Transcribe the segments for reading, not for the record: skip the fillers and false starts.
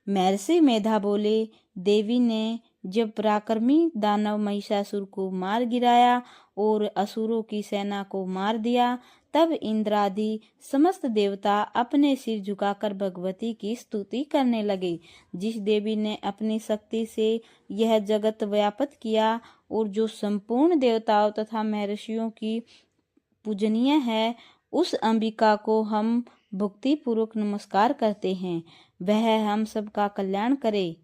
महर्षि मेधा बोले, देवी ने जब पराक्रमी दानव महिषासुर को मार गिराया और असुरों की सेना को मार दिया, तब इंद्रादि समस्त देवता अपने सिर झुकाकर भगवती की स्तुति करने लगे। जिस देवी ने अपनी शक्ति से यह जगत व्याप्त किया और जो संपूर्ण देवताओं तथा महर्षियों की पूजनीय है, उस अंबिका को हम भक्ति पूर्वक नमस्कार करते हैं। वह हम सबका कल्याण करे।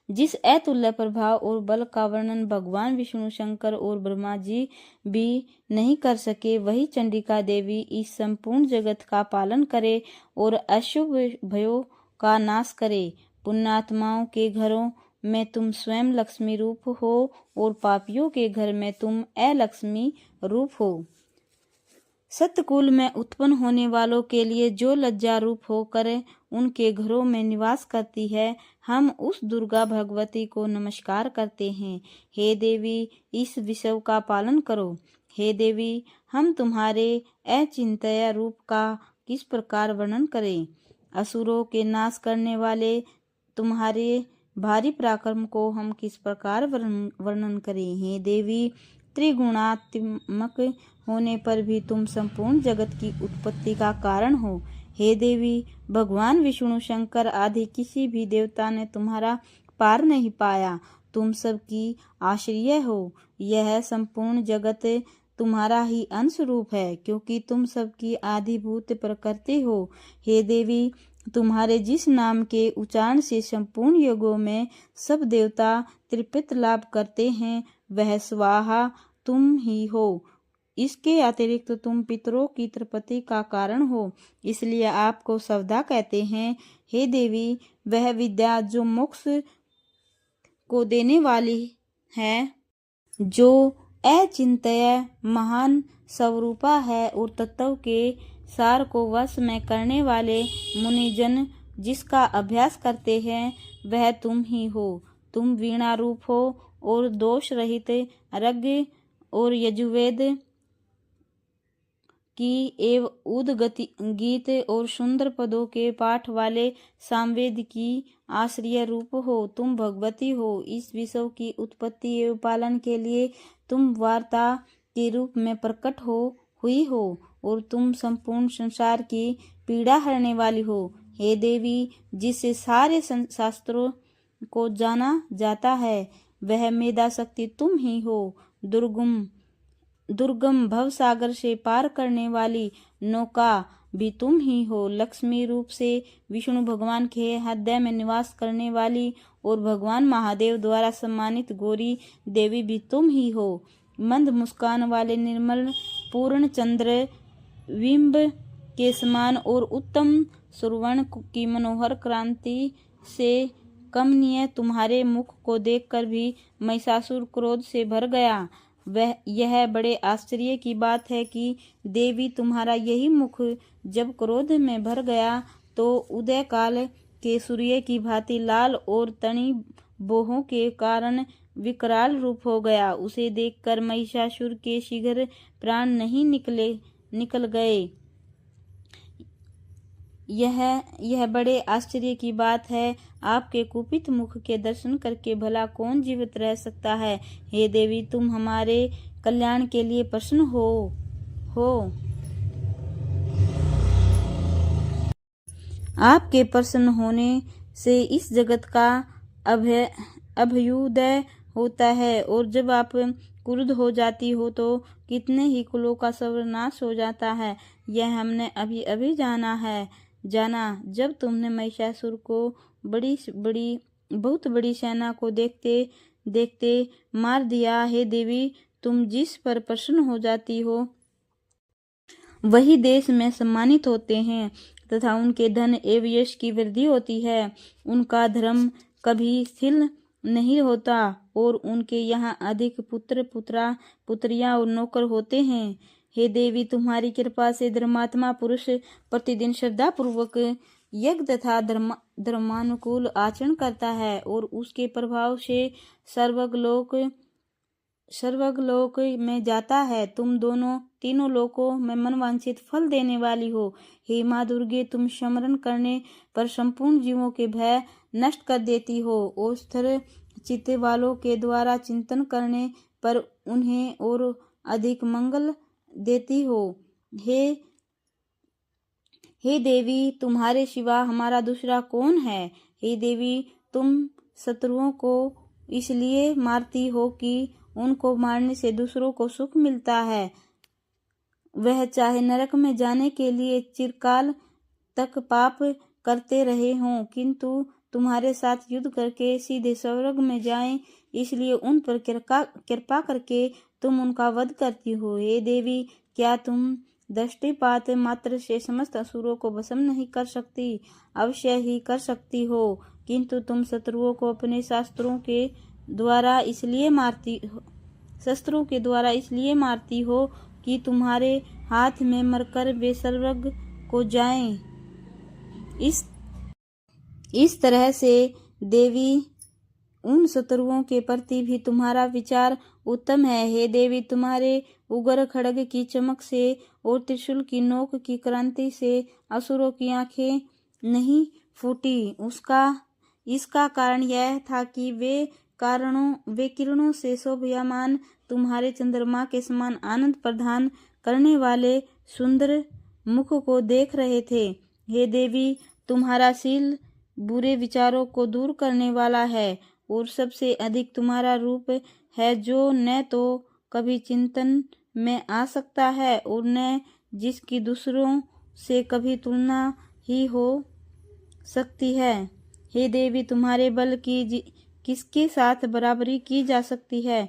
जिस अतुल्य प्रभाव और बल का वर्णन भगवान विष्णु, शंकर और ब्रह्मा जी भी नहीं कर सके, वही चंडिका देवी इस संपूर्ण जगत का पालन करे और अशुभ भयों का नाश करे। पुण्यात्माओं के घरों में तुम स्वयं लक्ष्मी रूप हो और पापियों के घर में तुम अलक्ष्मी रूप हो। सतकुल में उत्पन्न होने वालों के लिए जो लज्जा रूप होकर उनके घरों में निवास करती है, हम उस दुर्गा भगवती को नमस्कार करते हैं। हे देवी, इस विषय का पालन करो। हे देवी, हम तुम्हारे अचिंत्य रूप का किस प्रकार वर्णन करें। असुरों के नाश करने वाले तुम्हारे भारी पराक्रम को हम किस प्रकार वर्णन करें। हे देवी, त्रिगुणात्मक होने पर भी तुम संपूर्ण जगत की उत्पत्ति का कारण हो। हे देवी, भगवान विष्णु, शंकर आदि किसी भी देवता ने तुम्हारा पार नहीं पाया। तुम सबकी आश्रय हो। यह संपूर्ण जगत तुम्हारा ही अंश रूप है, क्योंकि तुम सबकी आदिभूत प्रकृति हो। हे देवी, तुम्हारे जिस नाम के उच्चारण से संपूर्ण युगों में सब देवता तृप्ति लाभ करते हैं, वह स्वाहा तुम ही हो। इसके अतिरिक्त तुम पितरों की तृप्ति का कारण हो, इसलिए आपको सवदा कहते हैं। हे देवी, वह विद्या जो मोक्ष को देने वाली है, जो अचिंत्य महान स्वरूपा है और तत्व के सार को वश में करने वाले मुनिजन जिसका अभ्यास करते हैं, वह तुम ही हो। तुम वीणा रूप हो और दोष रहित ऋग और यजुर्वेद की एवं उद्गति गीत और सुंदर पदों के पाठ वाले सामवेद की आश्रय रूप हो। तुम भगवती हो। इस विश्व की उत्पत्ति एवं पालन के लिए तुम वार्ता के रूप में प्रकट हुई हो और तुम संपूर्ण संसार की पीड़ा हरने वाली हो। हे देवी, जिससे सारे शास्त्रों को जाना जाता है, वह मेधा शक्ति तुम ही हो। दुर्गम भव सागर से पार करने वाली नौका भी तुम ही हो। लक्ष्मी रूप से विष्णु भगवान के हृदय में निवास करने वाली और भगवान महादेव द्वारा सम्मानित गौरी देवी भी तुम ही हो। मंद मुस्कान वाले निर्मल पूर्ण चंद्र बिंब के समान और उत्तम सुवर्ण की मनोहर क्रांति से कमनीय तुम्हारे मुख को देखकर भी महिषासुर क्रोध से भर गया। यह बड़े आश्चर्य की बात है कि देवी, तुम्हारा यही मुख जब क्रोध में भर गया तो उदय काल के सूर्य की भांति लाल और तनी बोहों के कारण विकराल रूप हो गया। उसे देखकर महिषासुर के शीघ्र प्राण नहीं निकल गए। यह बड़े आश्चर्य की बात है। आपके कुपित मुख के दर्शन करके भला कौन जीवित रह सकता है। हे देवी, तुम हमारे कल्याण के लिए प्रसन्न हो। आपके प्रसन्न होने से इस जगत का अभ्युदय होता है और जब आप क्रुद्ध हो जाती हो तो कितने ही कुलों का सर्वनाश हो जाता है। यह हमने अभी अभी जाना जब तुमने महिषासुर को बहुत बड़ी सेना को देखते देखते मार दिया। हे देवी, तुम जिस पर प्रसन्न हो जाती हो, वही देश में सम्मानित होते हैं तथा उनके धन एवं यश की वृद्धि होती है। उनका धर्म कभी स्थिर नहीं होता और उनके यहाँ अधिक पुत्र पुत्रियां और नौकर होते हैं। हे देवी, तुम्हारी कृपा से धर्मात्मा पुरुष प्रतिदिन श्रद्धा पूर्वक यज्ञ तथा धर्मानुकूल आचरण करता है और उसके प्रभाव से सर्वगलोक में जाता है। तुम दोनों तीनों लोकों में मनवांछित फल देने वाली हो। हे माँ दुर्गे, तुम स्मरण करने पर संपूर्ण जीवों के भय नष्ट कर देती हो और स्थिर चित्त वालों के द्वारा चिंतन करने पर उन्हें और अधिक मंगल देती हो। हे देवी, तुम्हारे सिवा हमारा दूसरा कौन है। हे देवी, तुम शत्रुओं को इसलिए मारती हो कि उनको मारने से दूसरों को सुख मिलता है। वह चाहे नरक में जाने के लिए चिरकाल तक पाप करते रहे हों, किंतु तुम्हारे साथ युद्ध करके सीधे स्वर्ग में जाएं, इसलिए उन पर कृपा करके तुम उनका वध करती हो। हे देवी, क्या तुम दृष्टिपात मात्र से समस्त असुरों को भस्म नहीं कर सकती? अवश्य ही कर सकती हो, किंतु तुम शत्रुओं को अपने शस्त्रों के द्वारा इसलिए मारती हो कि तुम्हारे हाथ में मरकर वे स्वर्ग को जाएं। इस तरह से देवी, उन शत्रुओं के प्रति भी तुम्हारा विचार उत्तम है। हे देवी, तुम्हारे उग्र खड्ग की चमक से और त्रिशूल की नोक की क्रांति से असुरों की आंखें नहीं फूटी। इसका कारण यह था कि वे किरणों से शोभायमान तुम्हारे चंद्रमा के समान आनंद प्रदान करने वाले सुंदर मुख को देख रहे थे। हे देवी, तुम्हारा शील बुरे विचारों को दूर करने वाला है और सबसे अधिक तुम्हारा रूप है, जो न तो कभी चिंतन में आ सकता है और न जिसकी दूसरों से कभी तुलना ही हो सकती है। हे देवी, तुम्हारे बल की किसके साथ बराबरी की जा सकती है,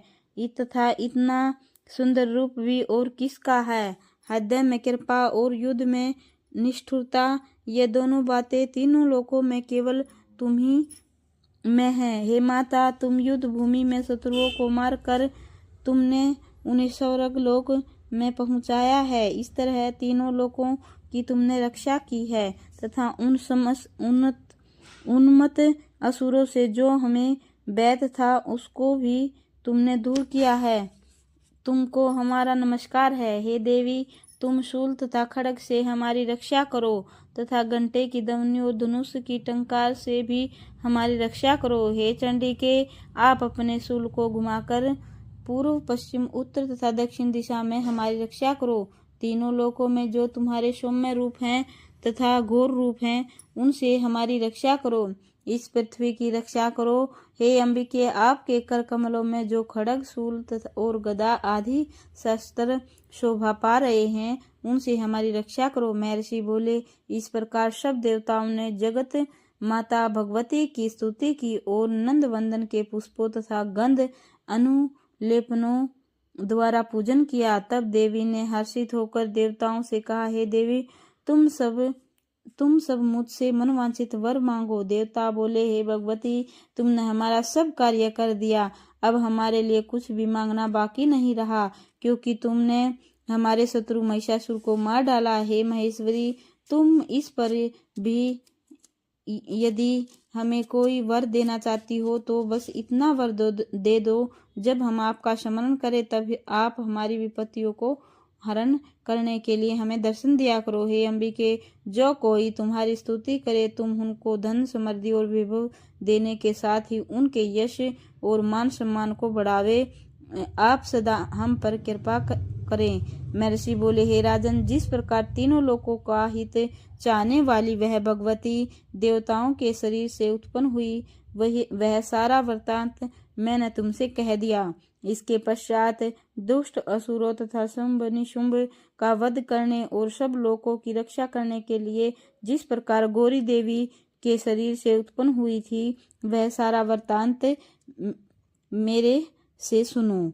तथा इतना सुंदर रूप भी और किसका है। हृदय में कृपा और युद्ध में निष्ठुरता, ये दोनों बातें तीनों लोकों में केवल तुम ही में है। हे माता, तुम युद्ध भूमि में शत्रुओं को मार कर तुमने उन्हें स्वर्ग लोक में पहुंचाया है। इस तरह तीनों लोकों की तुमने रक्षा की है तथा उन्मत्त असुरों से जो हमें वैध था उसको भी तुमने दूर किया है। तुमको हमारा नमस्कार है। हे देवी, तुम शूल तथा खड्ग से हमारी रक्षा करो तथा घंटे की ध्वनि और धनुष की टंकार से भी हमारी रक्षा करो। हे चंडिके, आप अपने शूल को घुमाकर पूर्व, पश्चिम, उत्तर तथा दक्षिण दिशा में हमारी रक्षा करो। तीनों लोकों में जो तुम्हारे सौम्य रूप हैं तथा घोर रूप हैं, उनसे हमारी रक्षा करो। इस पृथ्वी की रक्षा करो। हे अंबिके, आपके कर कमलों में जो खड्ग, शूल और गदा आदि शस्त्र शोभा पा रहे हैं, उनसे हमारी रक्षा करो। महर्षि बोले, इस प्रकार सब देवताओं ने जगत माता भगवती की स्तुति की और नंद वंदन के पुष्पों तथा गंध अनुलेपनों द्वारा पूजन किया। तब देवी ने हर्षित होकर देवताओं से कहा, हे देवी, तुम सब मुझसे मनवांछित वर मांगो। देवता बोले, हे भगवती, तुमने हमारा सब कार्य कर दिया, अब हमारे लिए कुछ भी मांगना बाकी नहीं रहा, क्योंकि तुमने हमारे शत्रु महिषासुर को मार डाला। हे महेश्वरी, तुम इस पर भी यदि हमें कोई वर देना चाहती हो तो बस इतना वर दे दो, जब हम आपका स्मरण करें तब आप हमारी विपत्तियों को हरण करने के लिए हमें दर्शन दिया करो। हे अंबिके, जो कोई तुम्हारी स्तुति करे, तुम उनको धन, समृद्धि और विभव देने के साथ ही उनके यश और मान सम्मान को बढ़ावे। आप सदा हम पर कृपा करें। महर्षि बोले, हे राजन, जिस प्रकार तीनों लोकों का हित चाहने वाली वह भगवती देवताओं के शरीर से उत्पन्न हुई, वह सारा वृत्तांत मैंने तुमसे कह दिया। इसके पश्चात दुष्ट असुरों तथा शुंभ निशुंभ का वध करने और सब लोकों की रक्षा करने के लिए जिस प्रकार गौरी देवी के शरीर से उत्पन्न हुई थी, वह सारा वृत्तांत मेरे से सुनो।